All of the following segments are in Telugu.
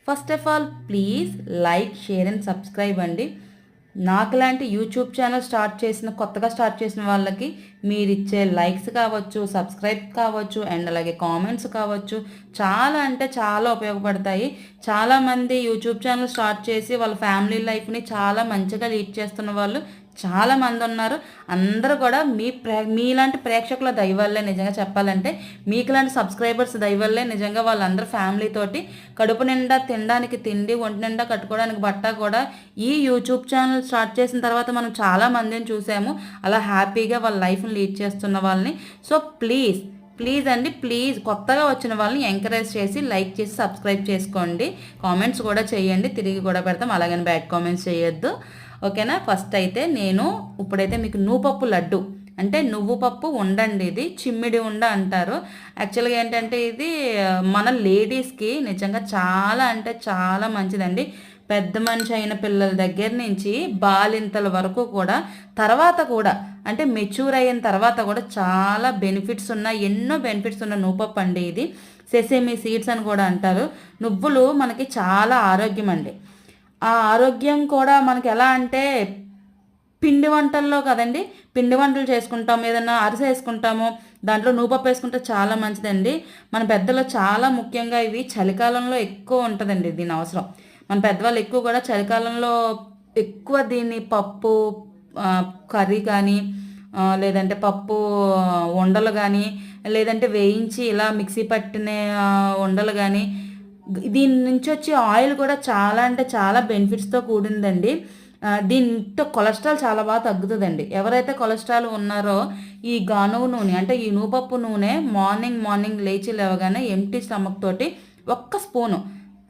First of all please like, share and subscribe అండి. నాకులాంటి యూట్యూబ్ ఛానల్ కొత్తగా స్టార్ట్ చేసిన వాళ్ళకి మీరిచ్చే లైక్స్ కావచ్చు, సబ్స్క్రైబ్ కావచ్చు అండ్ అలాగే కామెంట్స్ కావచ్చు, చాలా అంటే చాలా ఉపయోగపడతాయి. చాలామంది యూట్యూబ్ ఛానల్ స్టార్ట్ చేసి వాళ్ళ ఫ్యామిలీ లైఫ్ని చాలా మంచిగా లీడ్ చేస్తున్న వాళ్ళు చాలామంది ఉన్నారు. అందరూ కూడా మీలాంటి ప్రేక్షకుల దయవల్లే, నిజంగా చెప్పాలంటే మీకులాంటి సబ్స్క్రైబర్స్ దయవల్లే నిజంగా వాళ్ళందరూ ఫ్యామిలీతోటి కడుపు నిండా తినడానికి తిండి, ఒంటి నిండా కట్టుకోవడానికి బట్ట కూడా ఈ యూట్యూబ్ ఛానల్ స్టార్ట్ చేసిన తర్వాత మనం చాలా మందిని చూసాము అలా హ్యాపీగా వాళ్ళ లైఫ్ని లీడ్ చేస్తున్న వాళ్ళని. సో ప్లీజ్ అండి, ప్లీజ్ కొత్తగా వచ్చిన వాళ్ళని ఎంకరేజ్ చేసి లైక్ చేసి సబ్స్క్రైబ్ చేసుకోండి. కామెంట్స్ కూడా చేయండి, తిరిగి కూడా పెడతాం, అలాగని బ్యాడ్ కామెంట్స్ చేయొద్దు. ఓకేనా? ఫస్ట్ అయితే ఇప్పుడైతే మీకు నువ్వుపప్పు లడ్డు అంటే నువ్వు పప్పు ఉండండి, ఇది చిమ్మిడి ఉండ అంటారు. యాక్చువల్గా ఏంటంటే ఇది మన లేడీస్కి నిజంగా చాలా అంటే చాలా మంచిదండి. పెద్ద మనిషి అయిన పిల్లల దగ్గర నుంచి బాలింతల వరకు కూడా తర్వాత కూడా అంటే మెచ్యూర్ అయిన తర్వాత కూడా చాలా బెనిఫిట్స్ ఉన్నాయి, ఎన్నో బెనిఫిట్స్ ఉన్న నువ్వుపప్పు అండి ఇది. సెసేమి సీడ్స్ అని కూడా అంటారు. నువ్వులు మనకి చాలా ఆరోగ్యం అండి. ఆ ఆరోగ్యం కూడా మనకి ఎలా అంటే పిండి వంటల్లో కదండి, పిండి వంటలు చేసుకుంటాం, ఏదన్నా అరిసె వేసుకుంటాము, దాంట్లో నువ్వుపప్పు వేసుకుంటే చాలా మంచిదండి. మన పెద్దలు చాలా ముఖ్యంగా ఇవి చలికాలంలో ఎక్కువ ఉంటుందండి దీని అవసరం. మన పెద్దవాళ్ళు ఎక్కువ కూడా చలికాలంలో ఎక్కువ దీన్ని పప్పు కర్రీ కానీ లేదంటే పప్పు ఉండలు కానీ లేదంటే వేయించి ఇలా మిక్సీ పట్టిన ఉండలు కానీ, దీని నుంచి వచ్చే ఆయిల్ కూడా చాలా అంటే చాలా బెనిఫిట్స్తో కూడిందండి. దీంతో కొలెస్ట్రాల్ చాలా బాగా తగ్గుతుందండి. ఎవరైతే కొలెస్ట్రాల్ ఉన్నారో ఈ గానుగ నూనె అంటే ఈ నువ్వుపప్పు నూనె మార్నింగ్ లేచి లేవగానే ఎంటీ స్టమక్ తోటి ఒక్క స్పూను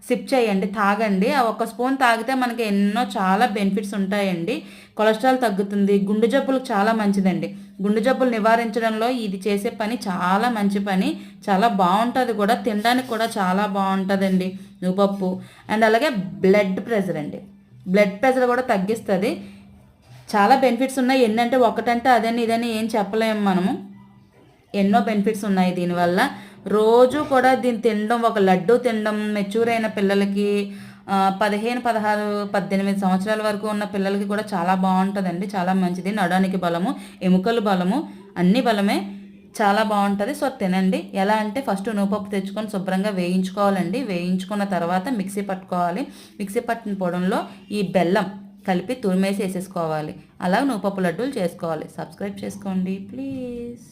సిప్ చేయండి, తాగండి. ఆ ఒక్క స్పూన్ తాగితే మనకి ఎన్నో చాలా బెనిఫిట్స్ ఉంటాయండి. కొలెస్ట్రాల్ తగ్గుతుంది, గుండె జబ్బులకు చాలా మంచిదండి. గుండె జబ్బులు నివారించడంలో ఇది చేసే పని చాలా మంచి పని, చాలా బాగుంటుంది కూడా, తినడానికి కూడా చాలా బాగుంటుందండి నువ్వుపప్పు. అండ్ అలాగే బ్లడ్ ప్రెషర్ కూడా తగ్గిస్తుంది. చాలా బెనిఫిట్స్ ఉన్నాయి. ఎన్నంటే ఒకటంటే అదని ఇదని ఏం చెప్పలేము మనము, ఎన్నో బెనిఫిట్స్ ఉన్నాయి దీనివల్ల. రోజు కూడా దీన్ని తినడం, ఒక లడ్డు తినడం మెచ్యూర్ అయిన పిల్లలకి 15, 16, 18 సంవత్సరాల వరకు ఉన్న పిల్లలకి కూడా చాలా బాగుంటుందండి, చాలా మంచిది. నడానికి బలము, ఎముకలు బలము, అన్ని బలమే, చాలా బాగుంటుంది. సో తినండి. ఎలా అంటే ఫస్ట్ నువ్వుపప్పు తెచ్చుకొని శుభ్రంగా వేయించుకోవాలండి. వేయించుకున్న తర్వాత మిక్సీ పట్టుకోవాలి. మిక్సీ పట్టిన పొడంలో ఈ బెల్లం కలిపి తురిమేసి వేసేసుకోవాలి. అలా నువ్వుపప్పు లడ్డూలు చేసుకోవాలి. సబ్స్క్రైబ్ చేసుకోండి ప్లీజ్.